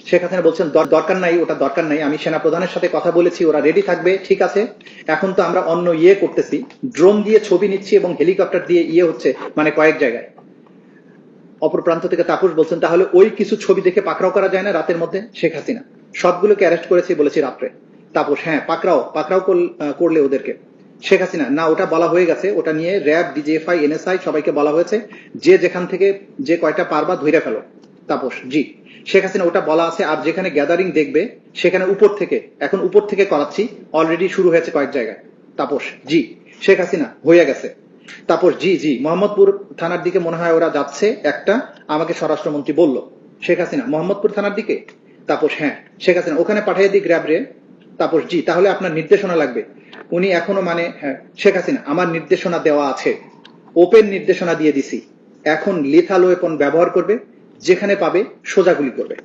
শেখ হাসিনা বলছেন দরকার নাই, ওটা দরকার নাই, আমি সেনা প্রধানের সাথে কথা বলেছি, ওরা রেডি থাকবে, ঠিক আছে। এখন তো আমরা অন্য করতেছি, ড্রোন দিয়ে ছবি নিচ্ছি এবং হেলিকপ্টার দিয়ে হচ্ছে, মানে কয়েক জায়গায়। অপর প্রান্ত থেকে তাপস বলছেন, তাহলে ওই কিছু ছবি দেখে পাকড়াও করা যায় না রাতের মধ্যে? শেখ হাসিনা, সবগুলোকে অ্যারেস্ট করেছি বলেছি রাত্রে। তাপস, হ্যাঁ পাকড়াও করলে ওদেরকে। শেখ হাসিনা, না ওটা বলা হয়ে গেছে, ওটা নিয়ে র্যাব, ডিজিএফআই, এনএসআই সবাইকে বলা হয়েছে, যে যেখান থেকে যে কয়টা পারবা ধইরা ফেলো। তাপস, জি। শেখ হাসিনা, ওটা বলা আছে, আর যেখানে গ্যাদারিং দেখবে সেখানে এখন উপর থেকে করাচ্ছি, অলরেডি শুরু হয়েছে কয়েক জায়গায়। তাপস, জি। শেখ হাসিনা, হয়ে গেছে। তাপস, জি জি, মোহাম্মদপুর থানার দিকে মনে হয় ওরা যাচ্ছে একটা, আমাকে স্বরাষ্ট্রমন্ত্রী বলল। শেখ হাসিনা, মোহাম্মদপুর থানার দিকে? তাপস, হ্যাঁ। শেখ হাসিনা, ওখানে পাঠিয়ে দিক র্যাব রে। তাপস, জি, তাহলে আপনার নির্দেশনা লাগবে। উনি এখনো মানে, হ্যাঁ। শেখ হাসিনা, আমার নির্দেশনা দেওয়া আছে, ওপেন নির্দেশনা দিয়ে দিছি, এখন লিথাল ওয়েপন ব্যবহার করবে, যেখানে পাবে সোজা গুলি করবে।